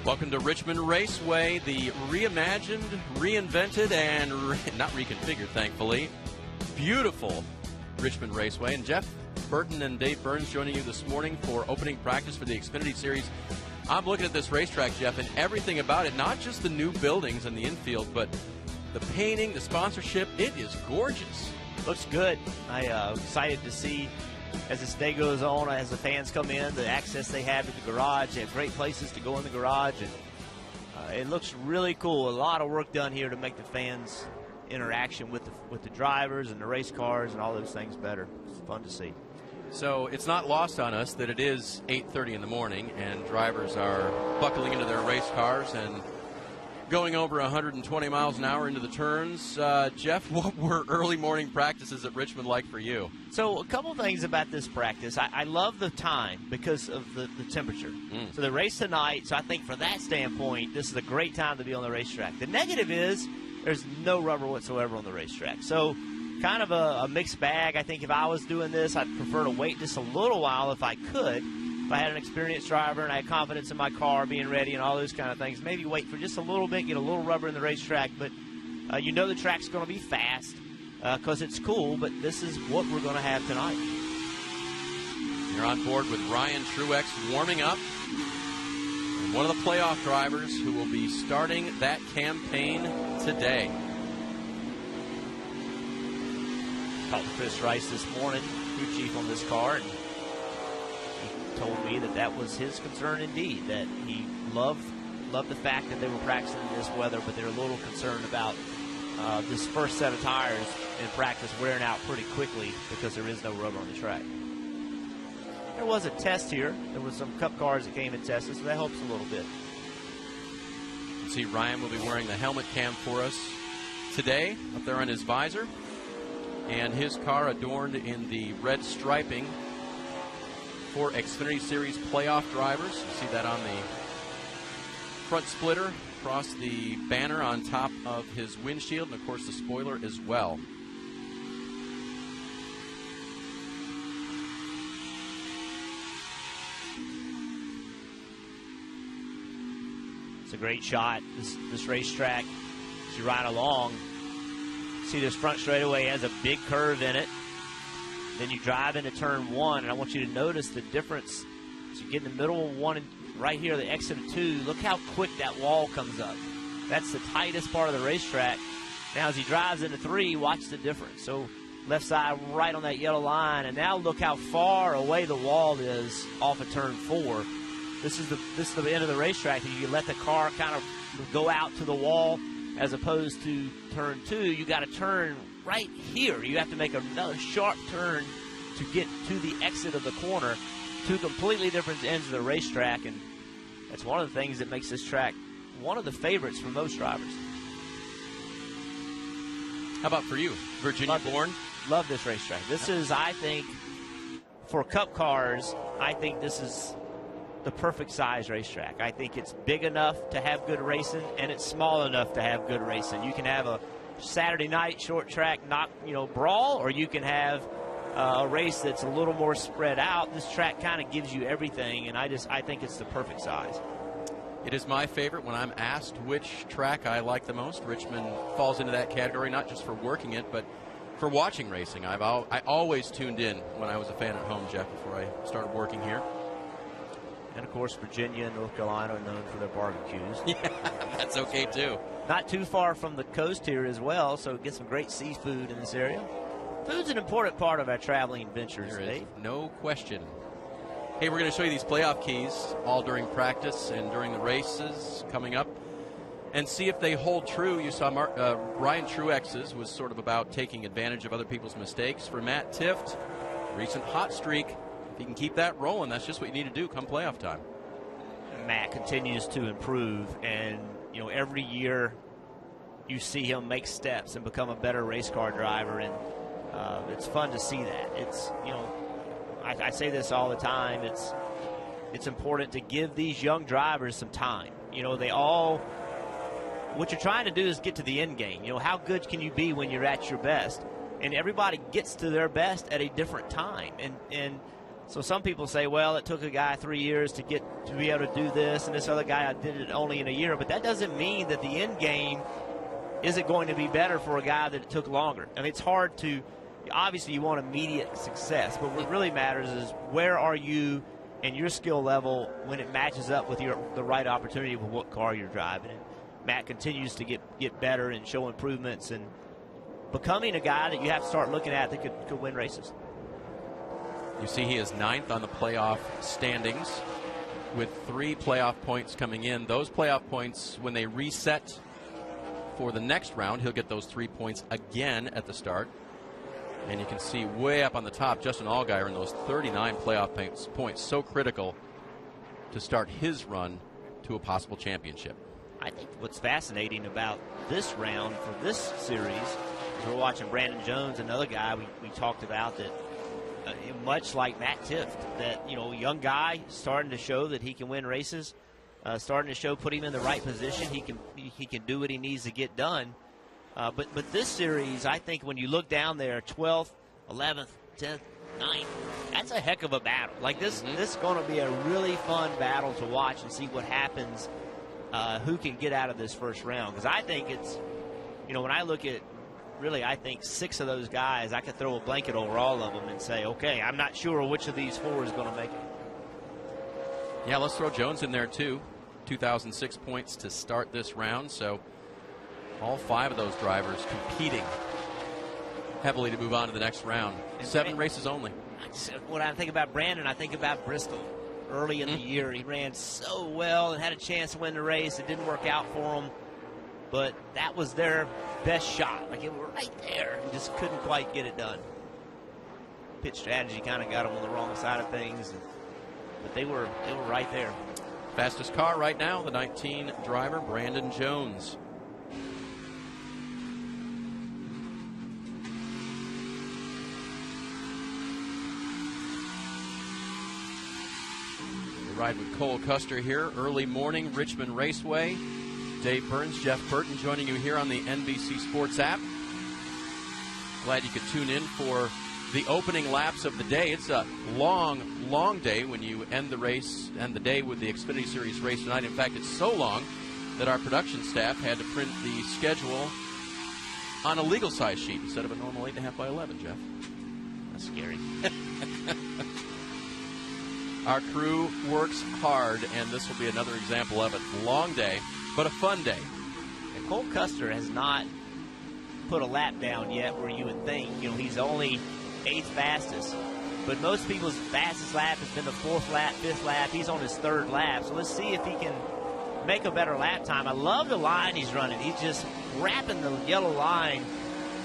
Welcome to Richmond Raceway, the reimagined, reinvented, and not reconfigured, thankfully, beautiful Richmond Raceway. And Jeff Burton and Dave Burns joining you this morning for opening practice for the Xfinity Series. I'm looking at this racetrack, Jeff, and everything about it, not just the new buildings and the infield, but the painting, the sponsorship. It is gorgeous. Looks good. I'm excited to see as this day goes on, as the fans come in, the access they have to the garage. They have great places to go in the garage, and it looks really cool. A lot of work done here to make the fans' interaction with the drivers and the race cars and all those things better. It's fun to see. So it's not lost on us that it is 8:30 in the morning, and drivers are buckling into their race cars and going over 120 miles an hour into the turns. Jeff, what were early morning practices at Richmond like for you? So a couple things about this practice. I love the time because of the temperature. So the race tonight, so I think from that standpoint, this is a great time to be on the racetrack. The negative is there's no rubber whatsoever on the racetrack. So kind of a mixed bag. I think if I was doing this, I'd prefer to wait just a little while if I could. If I had an experienced driver and I had confidence in my car being ready and all those kind of things, maybe wait for just a little bit, get a little rubber in the racetrack. But you know the track's going to be fast because it's cool, but this is what we're going to have tonight. You're on board with Ryan Truex warming up, and one of the playoff drivers who will be starting that campaign today. Talked to Chris Rice this morning, crew chief on this car, and told me that was his concern indeed, that he loved the fact that they were practicing in this weather, but they're a little concerned about this first set of tires in practice wearing out pretty quickly because there is no rubber on the track. There was a test here. There was some Cup cars that came and tested, so that helps a little bit. You can see Ryan will be wearing the helmet cam for us today up there on his visor, and his car adorned in the red striping for Xfinity Series playoff drivers. You see that on the front splitter across the banner on top of his windshield, and of course the spoiler as well. It's a great shot. This racetrack, as you ride along, see this front straightaway has a big curve in it. Then you drive into turn one, and I want you to notice the difference. As you get in the middle of one, and right here, the exit of two, look how quick that wall comes up. That's the tightest part of the racetrack. Now, as he drives into three, watch the difference. So left side right on that yellow line, and now look how far away the wall is off of turn four. This is the end of the racetrack. You let the car kind of go out to the wall as opposed to turn two. You got to turn right here. You have to make another sharp turn to get to the exit of the corner. Two completely different ends of the racetrack, and that's one of the things that makes this track one of the favorites for most drivers. How about for you, Virginia born? Love this racetrack. This is, I think, for Cup cars, I think this is the perfect size racetrack. I think it's big enough to have good racing, and it's small enough to have good racing. You can have a Saturday night short track brawl, or you can have a race that's a little more spread out. This track kind of gives you everything, and I think it's the perfect size. It is my favorite. When I'm asked which track I like the most, Richmond falls into that category, not just for working it, but for watching racing. I always tuned in when I was a fan at home, Jeff, before I started working here. And, of course, Virginia and North Carolina are known for their barbecues. Yeah, that's okay, too. Not too far from the coast here as well, so get some great seafood in this area. Food's an important part of our traveling adventures, Dave. No question. Hey, we're going to show you these playoff keys all during practice and during the races coming up and see if they hold true. You saw Ryan Truex's was sort of about taking advantage of other people's mistakes. For Matt Tifft, recent hot streak. If he can keep that rolling, that's just what you need to do come playoff time. Matt continues to improve, and every year you see him make steps and become a better race car driver, and it's fun to see that. It's I say this all the time. It's important to give these young drivers some time. What you're trying to do is get to the end game. How good can you be when you're at your best? And everybody gets to their best at a different time, and So some people say, well, it took a guy 3 years to be able to do this, and this other guy did it only in a year. But that doesn't mean that the end game isn't going to be better for a guy that it took longer. I mean, it's hard to – obviously you want immediate success, but what really matters is where are you and your skill level when it matches up with the right opportunity with what car you're driving. And Matt continues to get better and show improvements and becoming a guy that you have to start looking at that could win races. You see he is 9th on the playoff standings with 3 playoff points coming in. Those playoff points, when they reset for the next round, he'll get those 3 points again at the start. And you can see way up on the top, Justin Allgaier in those 39 playoff points, so critical to start his run to a possible championship. I think what's fascinating about this round for this series is we're watching Brandon Jones, another guy we talked about that much like Matt Tift, that, young guy starting to show that he can win races, starting to show, put him in the right position. He can do what he needs to get done. But this series, I think when you look down there, 12th, 11th, 10th, 9th, that's a heck of a battle. Like this is going to be a really fun battle to watch and see what happens, who can get out of this first round. Because I think it's, when I look at, really, I think 6 of those guys, I could throw a blanket over all of them and say, okay, I'm not sure which of these 4 is going to make it. Yeah, let's throw Jones in there, too. 2006 points to start this round, so all 5 of those drivers competing heavily to move on to the next round. And 7 races only. When I think about Brandon, I think about Bristol. Early in the year, he ran so well and had a chance to win the race. It didn't work out for him. But that was their best shot. Like, it was right there. And just couldn't quite get it done. Pit strategy kind of got them on the wrong side of things. But they were right there. Fastest car right now, the 19 driver, Brandon Jones. We ride with Cole Custer here, early morning, Richmond Raceway. Dave Burns, Jeff Burton joining you here on the NBC Sports app. Glad you could tune in for the opening laps of the day. It's a long, long day when you end the race and the day with the Xfinity Series race tonight. In fact, it's so long that our production staff had to print the schedule on a legal size sheet instead of a normal 8.5 by 11, Jeff. That's scary. Our crew works hard, and this will be another example of it. Long day, but a fun day. And Cole Custer has not put a lap down yet where you would think, he's only 8th fastest. But most people's fastest lap has been the 4th lap, 5th lap. He's on his 3rd lap. So let's see if he can make a better lap time. I love the line he's running. He's just wrapping the yellow line.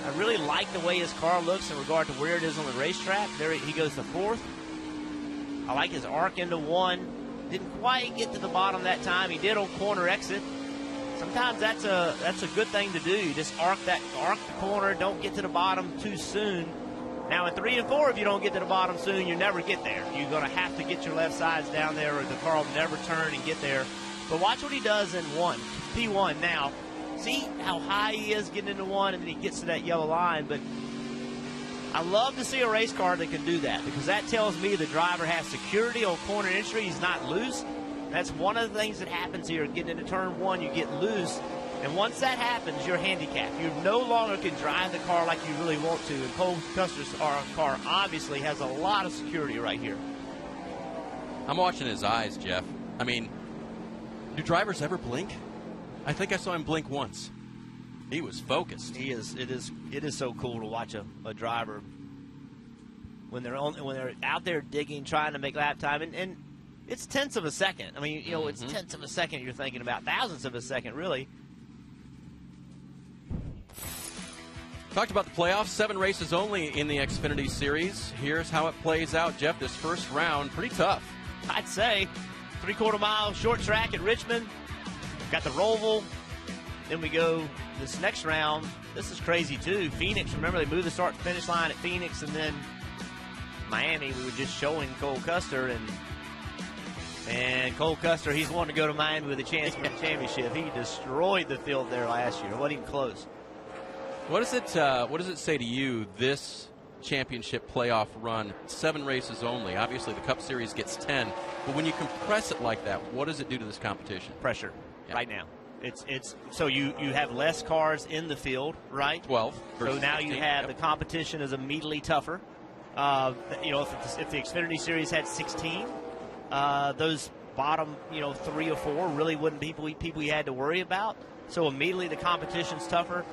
I really like the way his car looks in regard to where it is on the racetrack. There he goes to 4th. I like his arc into 1. Didn't quite get to the bottom that time. He did on corner exit. Sometimes that's a good thing to do. You just arc the corner, don't get to the bottom too soon. Now in 3 and 4, if you don't get to the bottom soon, you never get there. You're going to have to get your left sides down there or the car will never turn and get there. But watch what he does in P1 now. See how high he is getting into 1 and then he gets to that yellow line. But I love to see a race car that can do that because that tells me the driver has security on corner entry. He's not loose. That's one of the things that happens here. Getting into turn 1, you get loose. And once that happens, you're handicapped. You no longer can drive the car like you really want to. And Cole Custer's car obviously has a lot of security right here. I'm watching his eyes, Jeff. I mean, do drivers ever blink? I think I saw him blink once. He was focused. He is. It is so cool to watch a driver when they're out there digging, trying to make lap time, and it's tenths of a second. I mean, it's tenths of a second you're thinking about, thousandths of a second, really. Talked about the playoffs, 7 races only in the Xfinity Series. Here's how it plays out, Jeff. This first round, pretty tough. I'd say 3/4 mile short track at Richmond. Got the Roval. Then we go this next round. This is crazy, too. Phoenix, remember, they moved the start-finish line at Phoenix, and then Miami, we were just showing Cole Custer, and Cole Custer, he's wanting to go to Miami with a chance for the championship. He destroyed the field there last year. It wasn't even close. What does it say to you, this championship playoff run, 7 races only. Obviously, the Cup Series gets 10. But when you compress it like that, what does it do to this competition? Pressure right now. It's so you have less cars in the field, right? 12. So now 16, you have the competition is immediately tougher. If the Xfinity Series had 16, those bottom 3 or 4 really wouldn't be people you had to worry about. So immediately the competition's tougher.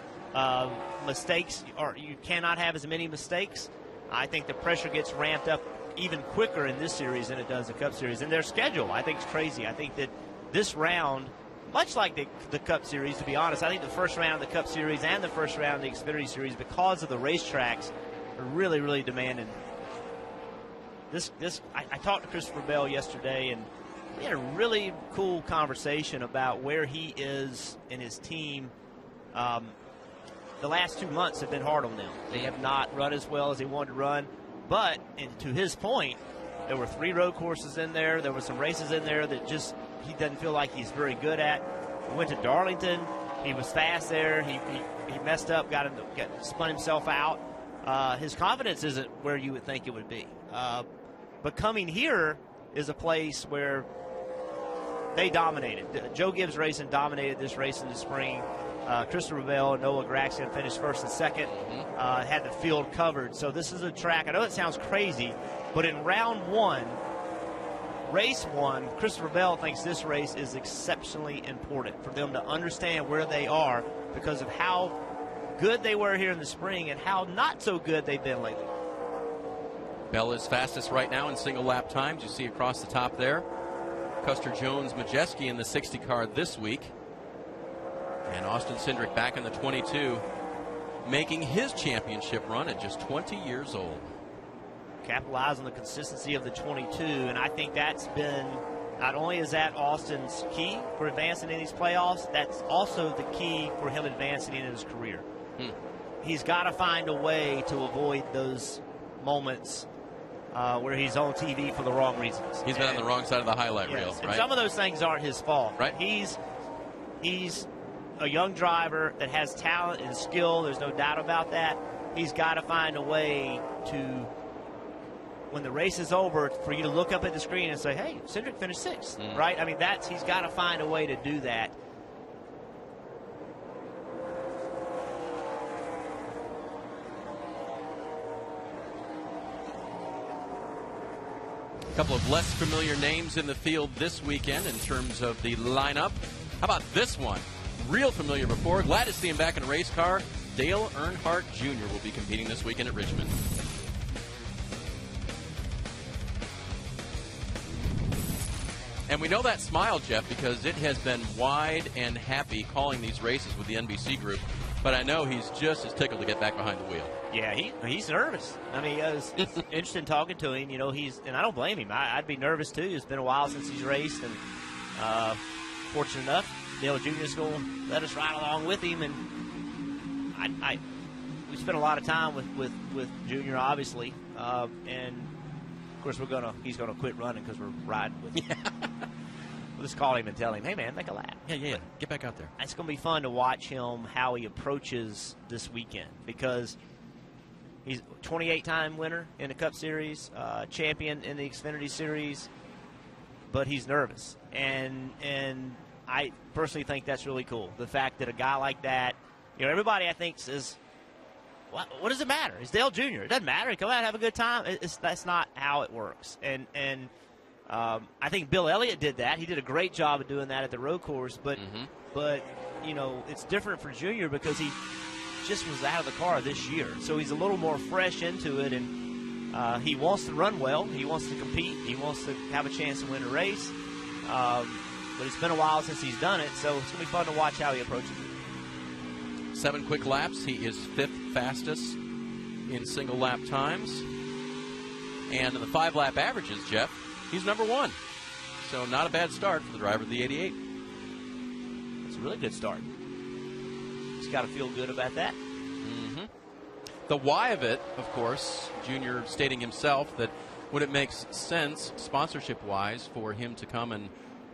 Mistakes, or you cannot have as many mistakes. I think the pressure gets ramped up even quicker in this series than it does the Cup Series. And their schedule, I think, is crazy. I think that this round, much like the Cup Series, to be honest, I think the first round of the Cup Series and the first round of the Xfinity Series, because of the racetracks, are really, really demanding. I talked to Christopher Bell yesterday, and we had a really cool conversation about where he is and his team. The last 2 months have been hard on them. They have not run as well as they wanted to run. But, and to his point, there were 3 road courses in there. There were some races in there that just he doesn't feel like he's very good at. He went to Darlington. He was fast there. He messed up, spun himself out. His confidence isn't where you would think it would be. But coming here is a place where they dominated. Joe Gibbs Racing dominated this race in the spring. Christopher Bell and Noah Gragson finished first and second, had the field covered. So this is a track, I know it sounds crazy, but in round 1, race 1, Christopher Bell thinks this race is exceptionally important for them to understand where they are because of how good they were here in the spring and how not so good they've been lately. Bell is fastest right now in single lap times. You see across the top there. Custer Jones Majeski in the 60 car this week. And Austin Cindric back in the 22, making his championship run at just 20 years old. Capitalize on the consistency of the 22, and I think that's been, not only is that Austin's key for advancing in these playoffs, that's also the key for him advancing in his career. He's got to find a way to avoid those moments where he's on TV for the wrong reasons. He's been on the wrong side of the highlight reel, and right? some of those things aren't his fault. Right. He's a young driver that has talent and skill. There's no doubt about that. He's got to find a way to, when the race is over, for you to look up at the screen and say, hey, Cindric finished 6th, right? I mean, he's got to find a way to do that. A couple of less familiar names in the field this weekend in terms of the lineup. How about this one? Real familiar before. Glad to see him back in a race car. Dale Earnhardt Jr. will be competing this weekend at Richmond. And we know that smile, Jeff, because it has been wide and happy calling these races with the NBC group. But I know he's just as tickled to get back behind the wheel. Yeah, he's nervous. I mean, it's interesting talking to him. And I don't blame him. I'd be nervous too. It's been a while since he's raced, and fortunate enough, Dale Jr. is going to let us ride along with him. And we spent a lot of time with Junior, obviously, and of course he's gonna quit running because we're riding with him. We'll just call him and tell him, hey man, make a lap. Yeah, get back out there. It's gonna be fun to watch him how he approaches this weekend because he's a 28-time winner in the Cup Series, champion in the Xfinity Series, but he's nervous, and I personally think that's really cool. The fact that a guy like that, everybody I think says, what does it matter? It's Dale Jr. It doesn't matter. Come out and have a good time. That's not how it works. And I think Bill Elliott did that. He did a great job of doing that at the road course. But it's different for Junior because he just was out of the car this year. So he's a little more fresh into it, and he wants to run well. He wants to compete. He wants to have a chance to win a race. But it's been a while since he's done it, so it's going to be fun to watch how he approaches it. 7 quick laps. He is 5th fastest in single lap times. And in the 5-lap averages, Jeff, he's number 1. So not a bad start for the driver of the 88. It's a really good start. He's got to feel good about that. The why of it, of course, Junior stating himself that when it makes sense, sponsorship-wise, for him to come and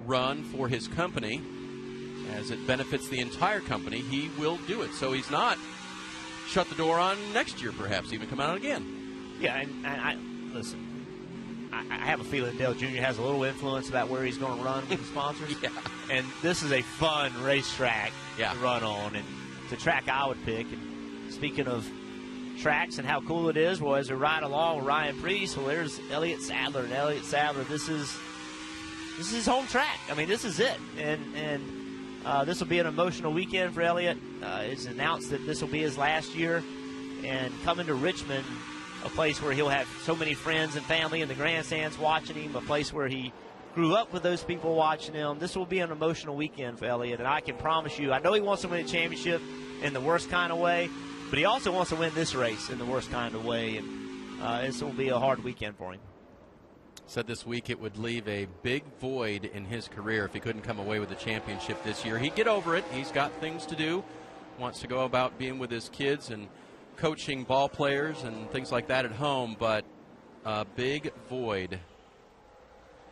run for his company, as it benefits the entire company, he will do it. So he's not shut the door on next year, perhaps even come out again. Yeah, and I listen. I have a feeling Dale Jr. has a little influence about where he's going to run with the sponsors. Yeah. And this is a fun racetrack to run on, and it's a track I would pick. And speaking of tracks and how cool it is, well, as we ride along with Ryan Priest, well, there's Elliott Sadler. And Elliott Sadler, this is his home track. I mean, this is it. And this will be an emotional weekend for Elliott. It's announced that this will be his last year. And coming to Richmond, a place where he'll have so many friends and family in the grandstands watching him, a place where he grew up with those people watching him. This will be an emotional weekend for Elliott, and I can promise you, I know he wants to win a championship in the worst kind of way, but he also wants to win this race in the worst kind of way, and this will be a hard weekend for him. Said this week it would leave a big void in his career if he couldn't come away with the championship this year. He'd get over it. He's got things to do, wants to go about being with his kids and coaching ball players and things like that at home, but a big void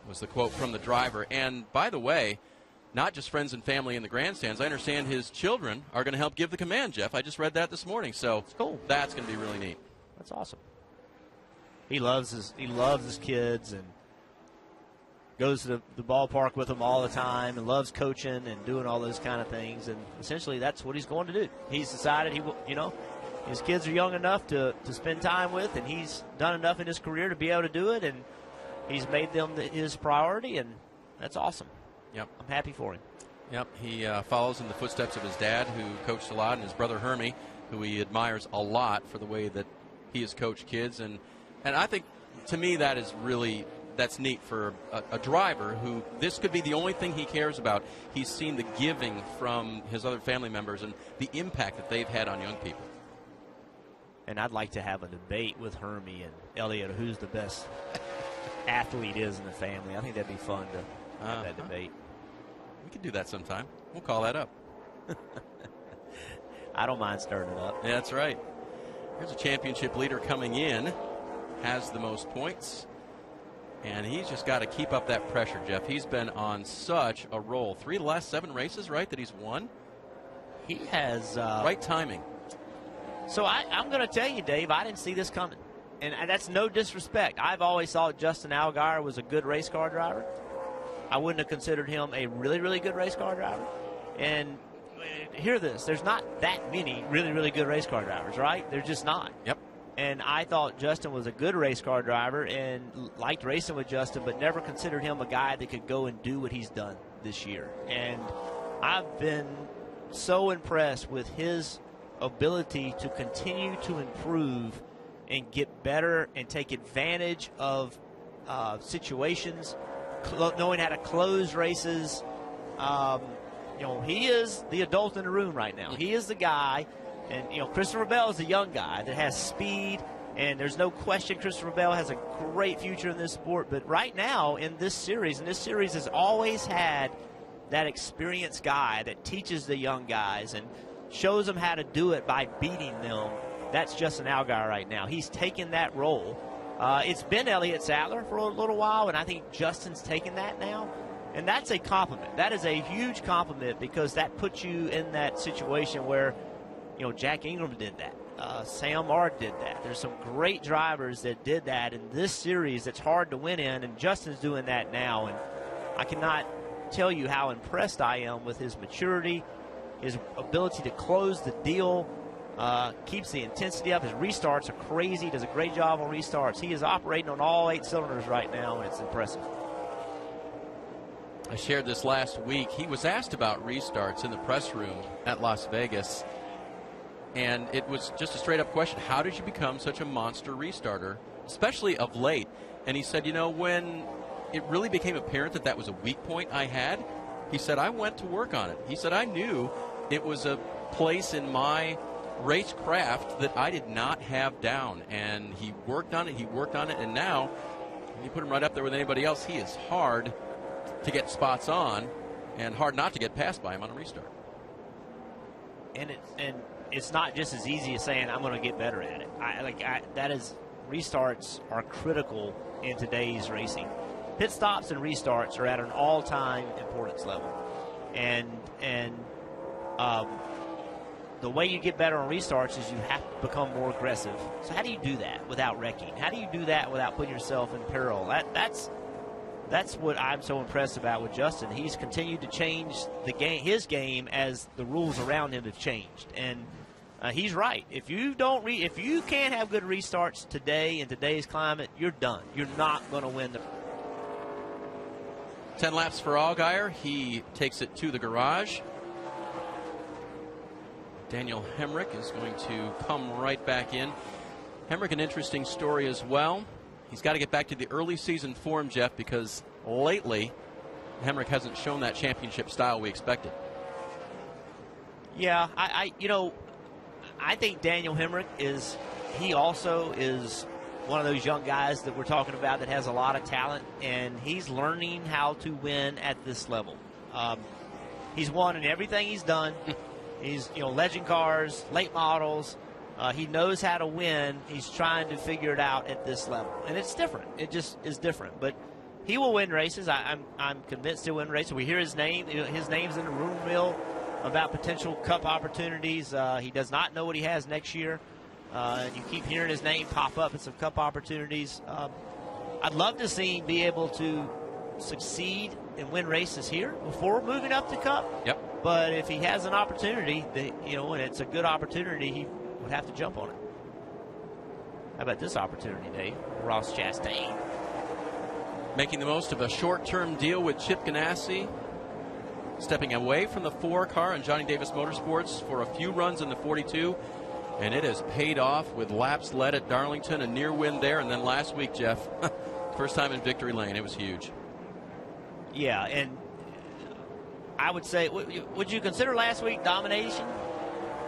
was the quote from the driver. And by the way, not just friends and family in the grandstands. I understand his children are going to help give the command, Jeff. I just read that this morning, so it's cool. That's going to be really neat. That's awesome. He loves his kids and goes to the ballpark with them all the time and loves coaching and doing all those kind of things. And essentially, that's what he's going to do. He's decided he will, his kids are young enough to spend time with, and he's done enough in his career to be able to do it, and he's made them his priority, and that's awesome. Yep. I'm happy for him. Yep. He follows in the footsteps of his dad, who coached a lot, and his brother Hermie, who he admires a lot for the way that he has coached kids. And I think, to me, that's neat for a driver who this could be the only thing he cares about. He's seen the giving from his other family members and the impact that they've had on young people. And I'd like to have a debate with Hermie and Elliott who's the best athlete is in the family. I think that'd be fun to have that debate. We could do that sometime. We'll call that up. I don't mind stirring it up. Yeah, that's right. Here's a championship leader coming in, has the most points, and he's just got to keep up that pressure, Jeff. He's been on such a roll. 3 of the last 7 races, right, that he's won? He has. Right timing. So I'm going to tell you, Dave, I didn't see this coming. And that's no disrespect. I've always thought Justin Allgaier was a good race car driver. I wouldn't have considered him a really, really good race car driver. And hear this, there's not that many really, really good race car drivers, right? There's just not. Yep. And I thought Justin was a good race car driver and liked racing with Justin, but never considered him a guy that could go and do what he's done this year. And I've been so impressed with his ability to continue to improve and get better and take advantage of situations, knowing how to close races. He is the adult in the room right now. He is the guy, and Christopher Bell is a young guy that has speed, and there's no question Christopher Bell has a great future in this sport. But right now in this series, has always had that experienced guy that teaches the young guys and shows them how to do it by beating them. That's Justin Allgaier right now. He's taken that role. It's been Elliott Sadler for a little while, and I think Justin's taken that now. And that's a compliment. That is a huge compliment because that puts you in that situation where, Jack Ingram did that. Sam Ard did that. There's some great drivers that did that in this series that's hard to win in, and Justin's doing that now. And I cannot tell you how impressed I am with his maturity, his ability to close the deal, keeps the intensity up. His restarts are crazy. Does a great job on restarts. He is operating on all 8 cylinders right now, and it's impressive. I shared this last week. He was asked about restarts in the press room at Las Vegas, and it was just a straight-up question. How did you become such a monster restarter, especially of late? And he said, when it really became apparent that was a weak point I had, he said, I went to work on it. He said, I knew it was a place in my racecraft that I did not have down. And he worked on it, and now, when you put him right up there with anybody else, he is hard to get spots on and hard not to get passed by him on a restart. And it's not just as easy as saying, I'm going to get better at it. Restarts are critical in today's racing. Pit stops and restarts are at an all-time importance level. And the way you get better on restarts is you have to become more aggressive. So how do you do that without wrecking? How do you do that without putting yourself in peril? That's what I'm so impressed about with Justin. He's continued to change his game as the rules around him have changed. And he's right. If you can't have good restarts today in today's climate, you're done. You're not going to win the 10 laps for Allgaier. He takes it to the garage. Daniel Hemrick is going to come right back in. Hemrick, an interesting story as well. He's got to get back to the early season form, Jeff, because lately Hemrick hasn't shown that championship style we expected. Yeah, I think Daniel Hemrick also is one of those young guys that we're talking about that has a lot of talent, and he's learning how to win at this level. He's won in everything he's done. He's, legend cars, late models. He knows how to win. He's trying to figure it out at this level, and it's different. It just is different. But he will win races. I'm convinced he'll win races. We hear his name. His name's in the rumor mill about potential Cup opportunities. He does not know what he has next year. You keep hearing his name pop up in some Cup opportunities. I'd love to see him be able to succeed and win races here before moving up to Cup. Yep. But if he has an opportunity, and it's a good opportunity, he would have to jump on it. How about this opportunity, Dave? Ross Chastain. Making the most of a short-term deal with Chip Ganassi. Stepping away from the 4 car in Johnny Davis Motorsports for a few runs in the 42. And it has paid off with laps led at Darlington, a near win there. And then last week, Jeff, first time in victory lane. It was huge. Yeah, and I would say, would you consider last week domination?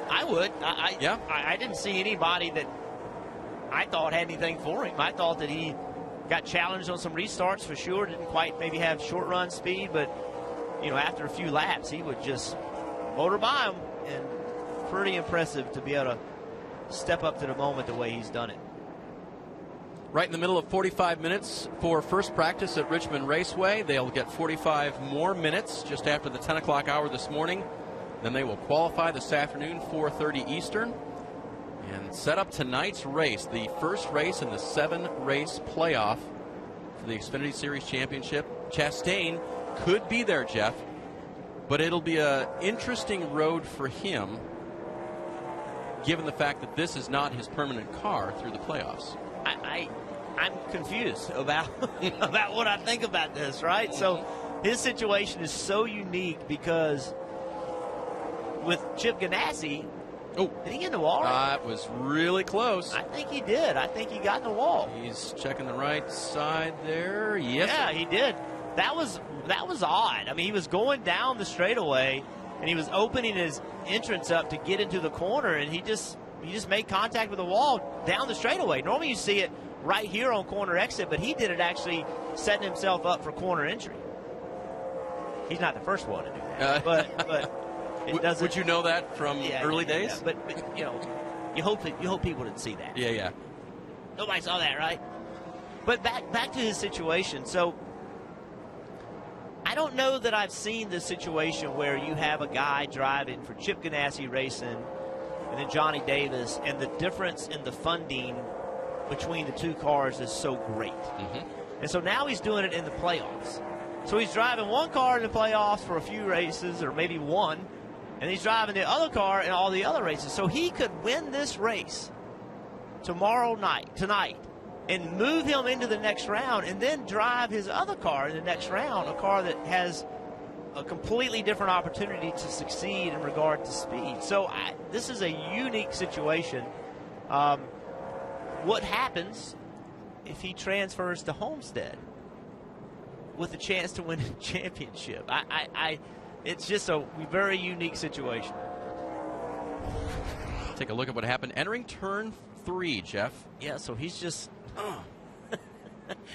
I would. I didn't see anybody that I thought had anything for him. I thought that he got challenged on some restarts for sure. Didn't quite maybe have short run speed, but after a few laps, he would just motor by him, and pretty impressive to be able to step up to the moment the way he's done it. Right in the middle of 45 minutes for first practice at Richmond Raceway. They'll get 45 more minutes just after the 10 o'clock hour this morning. Then they will qualify this afternoon, 4:30 Eastern, and set up tonight's race, the first race in the 7-race playoff for the Xfinity Series Championship. Chastain could be there, Jeff, but it'll be an interesting road for him, given the fact that this is not his permanent car through the playoffs. I'm confused about about what I think about this, right? So his situation is so unique because with Chip Ganassi, did he get in the wall? It was really close. I think he did. I think he got in the wall. He's checking the right side there. Yes. Yeah, he did. That was odd. I mean, he was going down the straightaway, and he was opening his entrance up to get into the corner, and he just made contact with the wall down the straightaway. Normally you see it right here on corner exit, but he did it actually setting himself up for corner entry. He's not the first one to do that, but it doesn't. Would you know that from early days? Yeah, but you hope people didn't see that. Yeah. Nobody saw that, right? But back to his situation. So I don't know that I've seen the situation where you have a guy driving for Chip Ganassi Racing and then Johnny Davis, and the difference in the funding between the two cars is so great. Mm-hmm. And so now he's doing it in the playoffs. So he's driving one car in the playoffs for a few races, or maybe one, and he's driving the other car in all the other races. So he could win this race tonight, and move him into the next round, and then drive his other car in the next round, a car that has a completely different opportunity to succeed in regard to speed. So this is a unique situation. What happens if he transfers to Homestead with a chance to win a championship? It's just a very unique situation. Take a look at what happened entering turn 3, Jeff. Yeah, so he's just...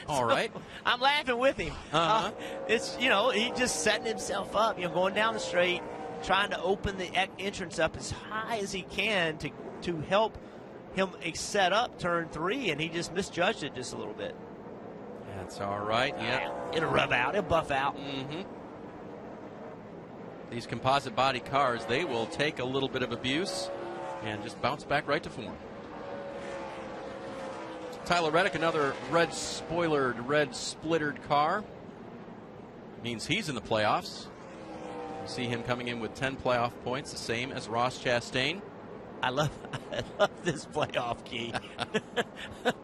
All right. I'm laughing with him. Uh-huh. It's, he just setting himself up, going down the straight, trying to open the entrance up as high as he can to help him set up turn 3, and he just misjudged it just a little bit. That's all right. Yeah. It'll rub out. It'll buff out. Mm-hmm. these composite body cars, they will take a little bit of abuse and just bounce back right to form. Tyler Reddick, another red spoilered, red splittered car. Means he's in the playoffs. You see him coming in with 10 playoff points, the same as Ross Chastain. I love this playoff key.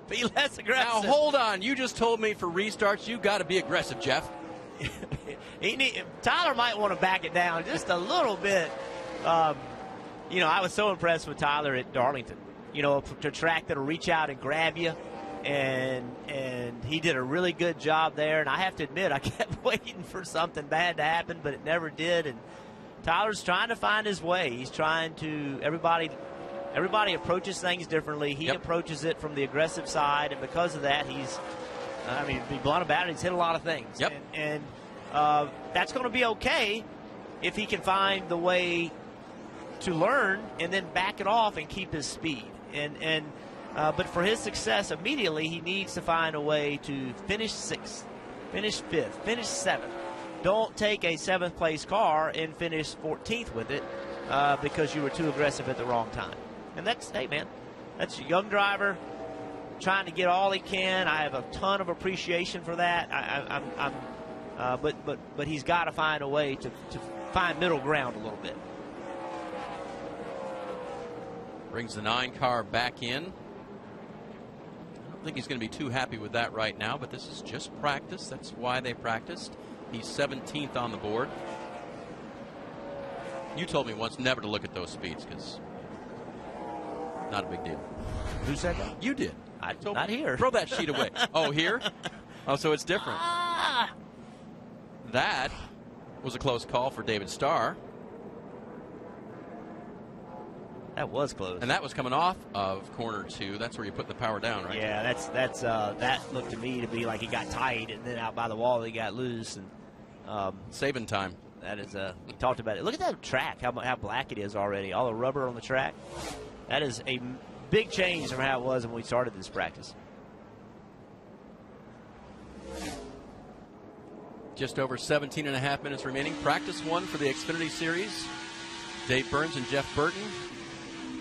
Be less aggressive. Now, hold on. You just told me for restarts, you got to be aggressive, Jeff. Tyler might want to back it down just a little bit. I was so impressed with Tyler at Darlington. To track that'll reach out and grab you. And he did a really good job there. And I have to admit, I kept waiting for something bad to happen, but it never did. And Tyler's trying to find his way. He's trying to – everybody approaches things differently. He approaches it from the aggressive side, and because of that, he's – to be blunt about it, he's hit a lot of things. Yep. And that's going to be okay if he can find the way to learn and then back it off and keep his speed. But for his success immediately, he needs to find a way to finish 6th, finish 5th, finish 7th. Don't take a 7th place car and finish 14th with it because you were too aggressive at the wrong time. And that's a young driver trying to get all he can. I have a ton of appreciation for that. But he's got to find a way to find middle ground a little bit. Brings the 9 car back in. I don't think he's going to be too happy with that right now, but this is just practice. That's why they practiced. He's 17th on the board. You told me once never to look at those speeds because not a big deal. Who said that? You did. Not here. Throw that sheet away. Oh, here? Oh, so it's different. That was a close call for David Starr. That was close. And that was coming off of corner 2. That's where you put the power down, right? Yeah, that looked to me to be like he got tight, and then out by the wall he got loose. And saving time. That is, we talked about it. Look at that track, how black it is already. All the rubber on the track. That is a big change from how it was when we started this practice. Just over 17 and a half minutes remaining. Practice 1 for the Xfinity Series. Dave Burns and Jeff Burton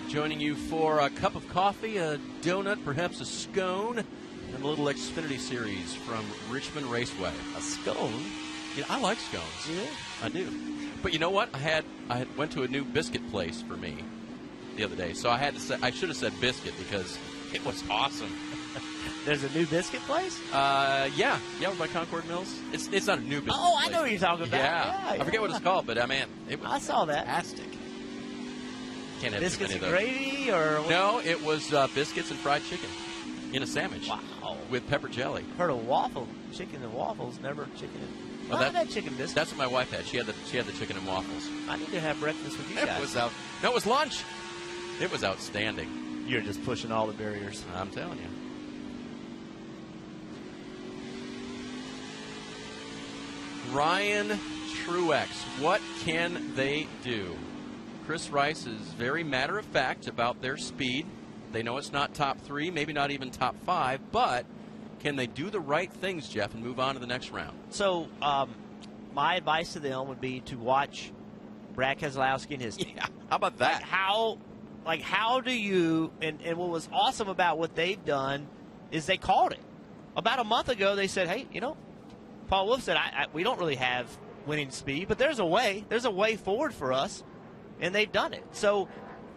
joining you for a cup of coffee, a donut, perhaps a scone, and a little Xfinity Series from Richmond Raceway. A scone? Yeah, I like scones. Yeah, I do. But you know what? I went to a new biscuit place for me the other day, so I should have said biscuit because it was awesome. There's a new biscuit place? Yeah, over by Concord Mills. It's not a new biscuit place. I know what you're talking about. Yeah. I forget what it's called, but man, it was I saw that. fantastic. Can't have Biscuits too and many of those. gravy, or what? No, it was biscuits and fried chicken in a sandwich. Wow. With pepper jelly. Heard of waffle, chicken and waffles, never chicken and. Well, I've had chicken biscuits. That's what my wife had. She had the chicken and waffles. I need to have breakfast with you guys. No, it was lunch. It was outstanding. You're just pushing all the barriers. I'm telling you. Ryan Truex, what can they do? Chris Rice is very matter-of-fact about their speed. They know it's not top 3, maybe not even top 5, but can they do the right things, Jeff, and move on to the next round? So my advice to them would be to watch Brad Keselowski and his team. Yeah, how about that? How do you, and what was awesome about what they've done is they called it. About a month ago, they said, hey, Paul Wolf said, we don't really have winning speed, but there's a way forward for us, and they've done it. So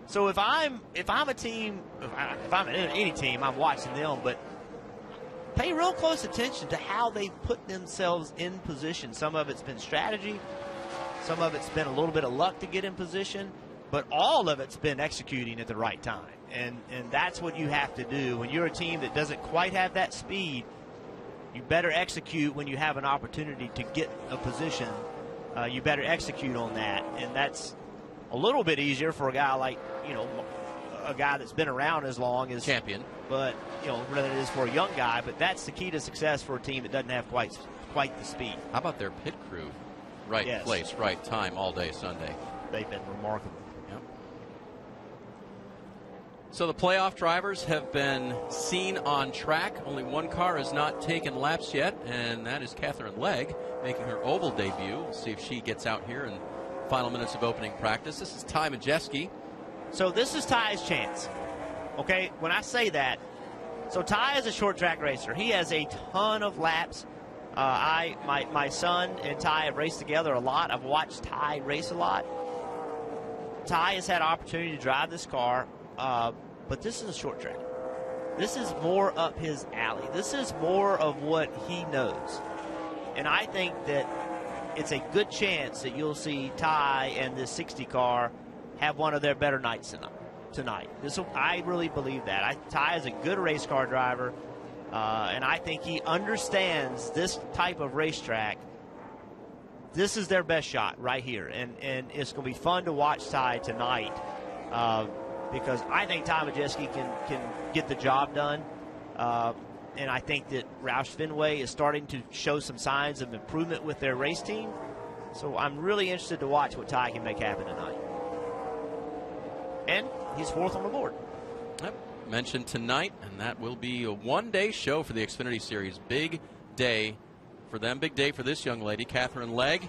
if I'm a team, if I'm in any team, I'm watching them, but pay real close attention to how they put themselves in position. Some of it's been strategy, some of it's been a little bit of luck to get in position, but all of it's been executing at the right time. And that's what you have to do when you're a team that doesn't quite have that speed. You better execute when you have an opportunity to get a position. You better execute on that, and that's a little bit easier for a guy like, a guy that's been around as long as champion. But, rather than it is for a young guy. But that's the key to success for a team that doesn't have quite the speed. How about their pit crew? Right place, right time, all day Sunday. They've been remarkable. Yep. So the playoff drivers have been seen on track. Only one car has not taken laps yet, and that is Catherine Legg making her oval debut. We'll see if she gets out here and final minutes of opening practice. This is Ty Majeski. So this is Ty's chance. Okay, when I say that, so Ty is a short track racer. He has a ton of laps. My son and Ty have raced together a lot. I've watched Ty race a lot. Ty has had opportunity to drive this car, but this is a short track. This is more up his alley. This is more of what he knows. And I think that it's a good chance that you'll see Ty and this 60 car have one of their better nights tonight. I really believe that. Ty is a good race car driver, and I think he understands this type of racetrack. This is their best shot right here, and it's going to be fun to watch Ty tonight because I think Ty Majeski can get the job done, and I think that Roush Fenway is starting to show some signs of improvement with their race team. So I'm really interested to watch what Ty can make happen tonight. And he's fourth on the board. Yep. Mentioned tonight, and that will be a one-day show for the Xfinity Series. Big day for them. Big day for this young lady, Catherine Legg.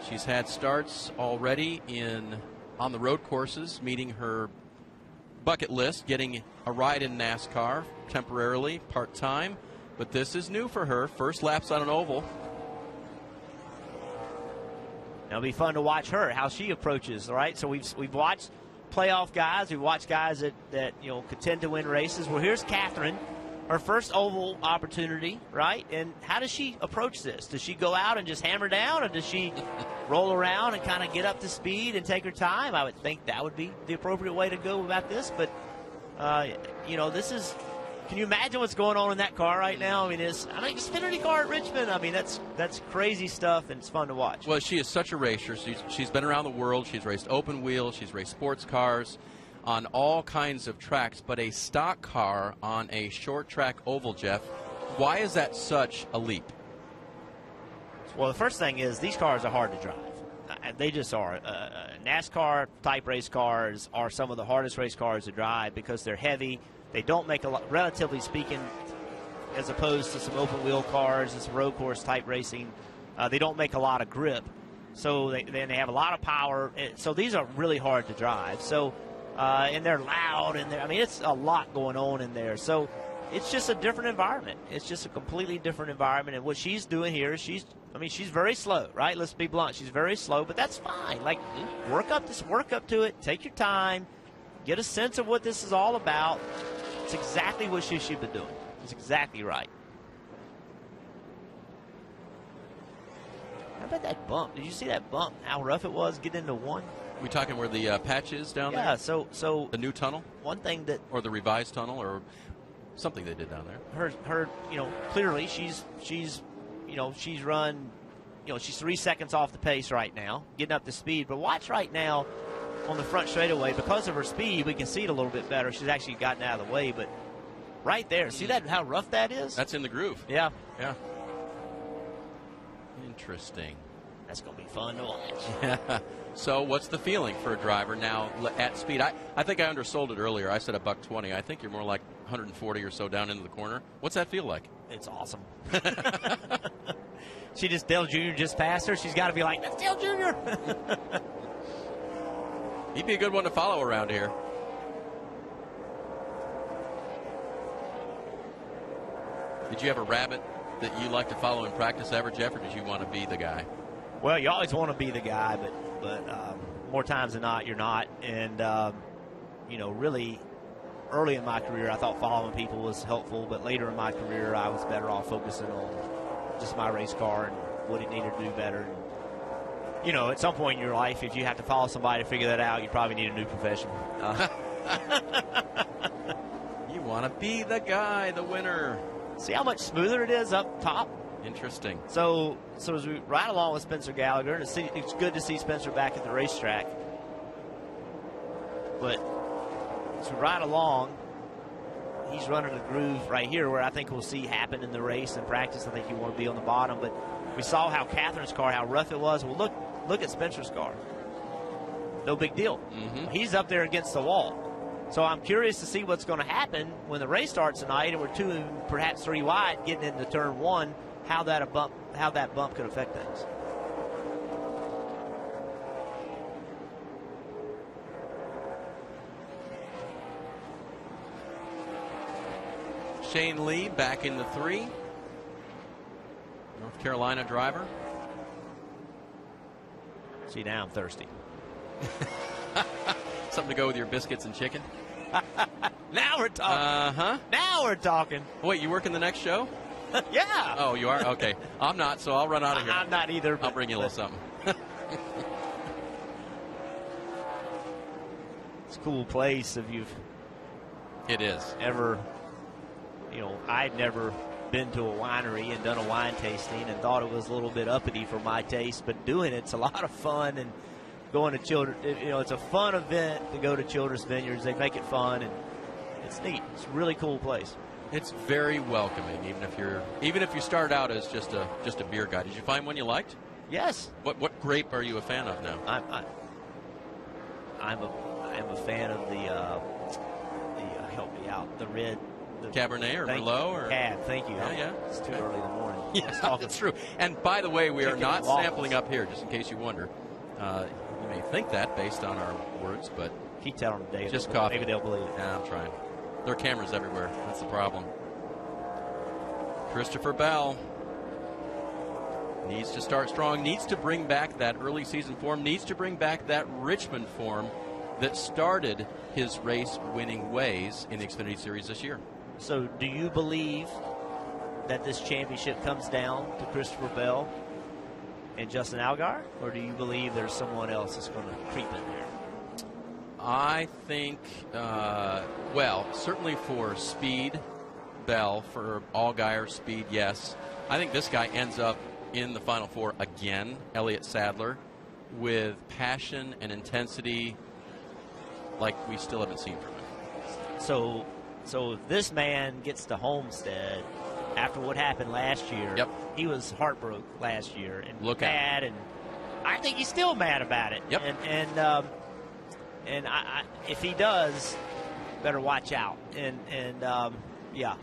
She's had starts already on the road courses, meeting her bucket list, getting a ride in NASCAR temporarily, part-time. But this is new for her. First laps on an oval. It'll be fun to watch her, how she approaches, right? So we've watched playoff guys. We've watched guys that contend to win races. Well, here's Catherine, her first oval opportunity, right? And how does she approach this? Does she go out and just hammer down, or does she roll around and kind of get up to speed and take her time? I would think that would be the appropriate way to go about this. But, this is – can you imagine what's going on in that car right now? I mean, Xfinity car at Richmond. I mean, that's crazy stuff, and it's fun to watch. Well, she is such a racer. She's been around the world. She's raced open wheel. She's raced sports cars on all kinds of tracks. But a stock car on a short track oval, Jeff, why is that such a leap? Well, the first thing is these cars are hard to drive. They just are. NASCAR-type race cars are some of the hardest race cars to drive because they're heavy. They don't make a lot, relatively speaking, as opposed to some open wheel cars and some road course type racing. They don't make a lot of grip, so they have a lot of power. So these are really hard to drive. So and they're loud, and it's a lot going on in there. So it's just a different environment. It's just a completely different environment. And what she's doing here is she's very slow, right? Let's be blunt. She's very slow, but that's fine. Like work up to it. Take your time. Get a sense of what this is all about. It's exactly what she should be doing. It's exactly right. How about that bump? Did you see that bump? How rough it was getting into one? We talking where the patch is down there? Yeah. So the new tunnel. One thing that, or the revised tunnel, or something they did down there. Her, clearly she's run, she's 3 seconds off the pace right now, getting up to speed. But watch right now. On the front straightaway, because of her speed, we can see it a little bit better. She's actually gotten out of the way, but right there, see that how rough that is? That's in the groove. Yeah. Interesting. That's going to be fun to watch. So what's the feeling for a driver now at speed? I think I undersold it earlier. I said $120. I think you're more like 140 or so down into the corner. What's that feel like? It's awesome. Dale Jr. just passed her. She's got to be like, that's Dale Jr. He'd be a good one to follow around here. Did you have a rabbit that you like to follow in practice ever, Jeff, or did you want to be the guy? Well, you always want to be the guy, but more times than not, you're not. And, really early in my career, I thought following people was helpful, but later in my career, I was better off focusing on just my race car and what it needed to do better. At some point in your life, if you have to follow somebody to figure that out, you probably need a new profession. You want to be the guy, the winner. See how much smoother it is up top? Interesting. So as we ride along with Spencer Gallagher, and it's good to see Spencer back at the racetrack. But as we ride along, he's running a groove right here where I think we'll see happen in the race and practice. I think you want to be on the bottom. But we saw how Catherine's car, how rough it was. Well, look at Spencer's car. No big deal. Mm-hmm. He's up there against the wall. So I'm curious to see what's going to happen when the race starts tonight and we're 2, perhaps 3 wide getting into turn 1, how that bump could affect things. Shane Lee back in the 3. North Carolina driver. See, now I'm thirsty. Something to go with your biscuits and chicken? Now we're talking. Now we're talking. Wait, you working the next show? Yeah. Oh, you are? Okay. I'm not, so I'll run out of here. I'm not either. I'll bring you a little something. It's a cool place if you've It is. ever, I'd never been to a winery and done a wine tasting and thought it was a little bit uppity for my taste, but doing it's a lot of fun, and going to children, it's a fun event to go to Children's Vineyards. They make it fun, and it's neat. It's a really cool place. It's very welcoming, even if you started out as just a beer guy. Did you find one you liked? Yes. What grape are you a fan of now? I'm a fan of the help me out, the red. The Cabernet or Merlot? Or? Cab, thank you. Yeah. It's too early in the morning. Yeah, that's true. And by the way, we are not sampling up here, just in case you wonder. You may think that based on our words, but keep telling them, Dave. Just coffee. Maybe they'll believe it. Yeah, I'm trying. There are cameras everywhere. That's the problem. Christopher Bell needs to start strong, needs to bring back that early season form, needs to bring back that Richmond form that started his race-winning ways in the Xfinity Series this year. So do you believe that this championship comes down to Christopher Bell and Justin Allgaier, or do you believe there's someone else that's going to creep in there? I think, certainly for speed, Bell. For Allgaier, speed, yes. I think this guy ends up in the Final Four again, Elliott Sadler, with passion and intensity like we still haven't seen from him. So if this man gets to Homestead after what happened last year, he was heartbroken last year and mad, and I think he's still mad about it. Yep. And I, if he does, better watch out. Yeah.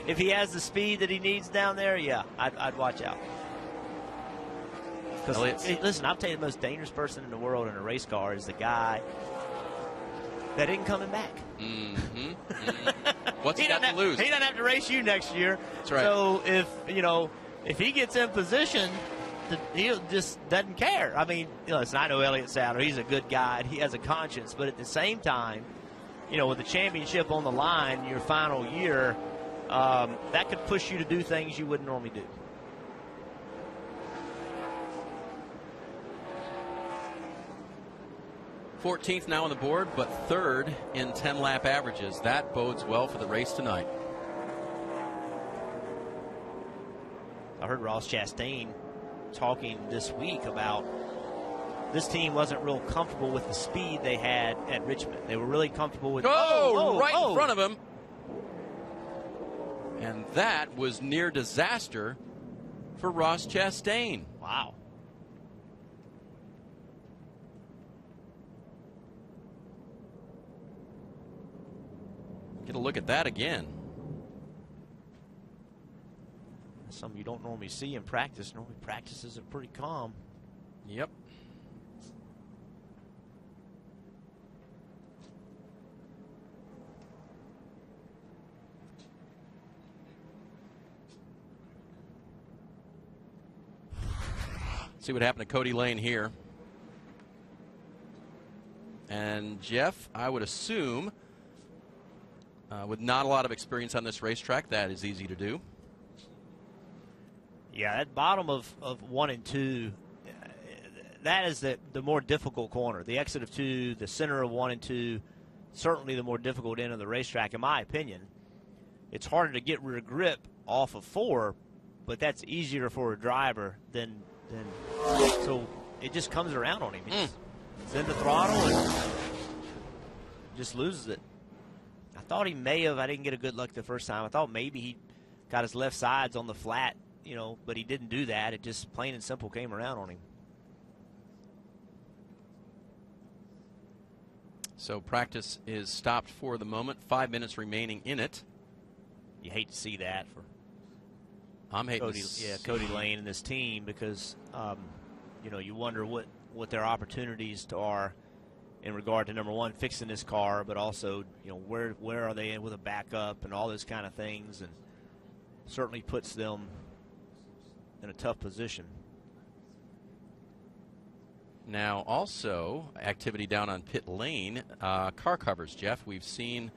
If he has the speed that he needs down there, I'd watch out. Because listen, I'll tell you, the most dangerous person in the world in a race car is the guy that isn't coming back. What's he got to lose? He doesn't have to race you next year. That's right. So if he gets in position, he just doesn't care. I mean, listen, I know Elliott Sadler. He's a good guy. He has a conscience. But at the same time, with the championship on the line, your final year, that could push you to do things you wouldn't normally do. .14th now on the board, but third in 10-lap averages. That bodes well for the race tonight. I heard Ross Chastain talking this week about this team wasn't real comfortable with the speed they had at Richmond. They were really comfortable with... Right in front of him. And that was near disaster for Ross Chastain. Wow. Get a look at that again. Something you don't normally see in practice. Normally practices are pretty calm. Yep. See what happened to Cody Lane here. And Jeff, I would assume, with not a lot of experience on this racetrack, that is easy to do. Yeah, that bottom of 1 and 2, that is the more difficult corner. The exit of 2, the center of 1 and 2, certainly the more difficult end of the racetrack, in my opinion. It's harder to get rear grip off of 4, but that's easier for a driver than so it just comes around on him. It's in the throttle and just loses it. I thought he may have. I didn't get a good look the first time. I thought maybe he got his left sides on the flat, but he didn't do that. It just plain and simple came around on him. So practice is stopped for the moment. 5 minutes remaining in it. You hate to see that for Cody Lane and this team, because you wonder what their opportunities are in regard to, number one, fixing this car, but also, where are they in with a backup and all those kind of things, and certainly puts them in a tough position. Now, also, activity down on pit lane. Car covers, Jeff. We've seen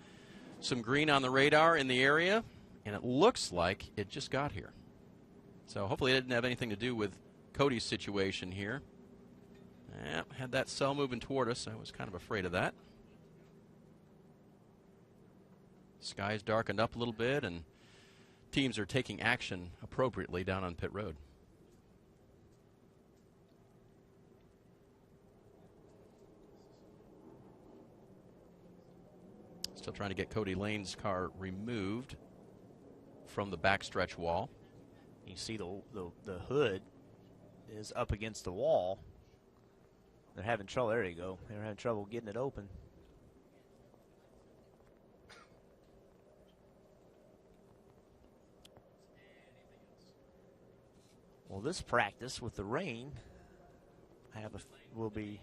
some green on the radar in the area, and it looks like it just got here. So hopefully it didn't have anything to do with Cody's situation here. Had that cell moving toward us. I was kind of afraid of that. Sky's darkened up a little bit, and teams are taking action appropriately down on pit road. Still trying to get Cody Lane's car removed from the backstretch wall. You see the hood is up against the wall. They're having trouble. There you go. They're having trouble getting it open. Well, this practice with the rain will be.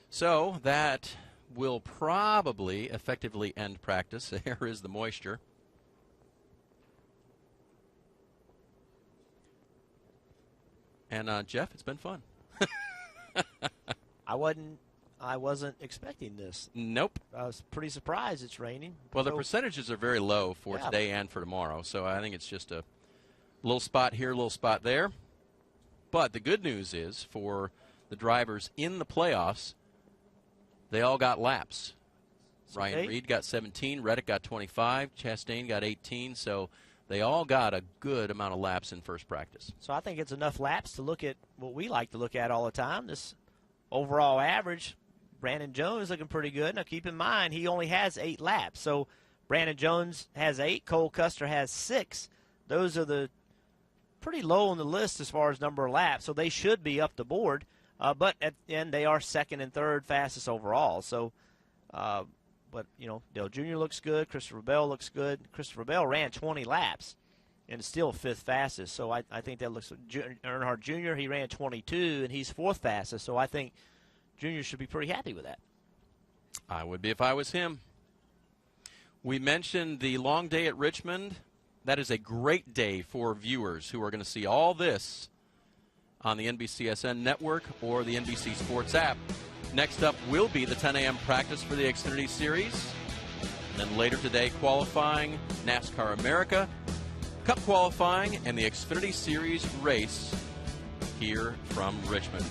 So that will probably effectively end practice. There is the moisture. And Jeff, it's been fun. I wasn't expecting this. Nope. I was pretty surprised it's raining. Well, the percentages are very low for today and for tomorrow, so I think it's just a little spot here, a little spot there. But the good news is for the drivers in the playoffs, they all got laps. Ryan Reed got 17, Reddick got 25, Chastain got 18, so they all got a good amount of laps in first practice. So I think it's enough laps to look at what we like to look at all the time, this overall average. Brandon Jones looking pretty good. Now keep in mind, he only has 8 laps. So Brandon Jones has 8, Cole Custer has 6. Those are the pretty low on the list as far as number of laps, so they should be up the board. But at the end, they are second and third fastest overall. So, but, Dale Jr. looks good. Christopher Bell looks good. Christopher Bell ran 20 laps and is still 5th fastest. So I think that looks – Earnhardt Jr., he ran 22, and he's 4th fastest. So I think Jr. should be pretty happy with that. I would be if I was him. We mentioned the long day at Richmond. That is a great day for viewers who are going to see all this on the NBCSN network or the NBC Sports app. Next up will be the 10 a.m. practice for the Xfinity Series. And then later today, qualifying, NASCAR America, Cup qualifying, and the Xfinity Series race here from Richmond.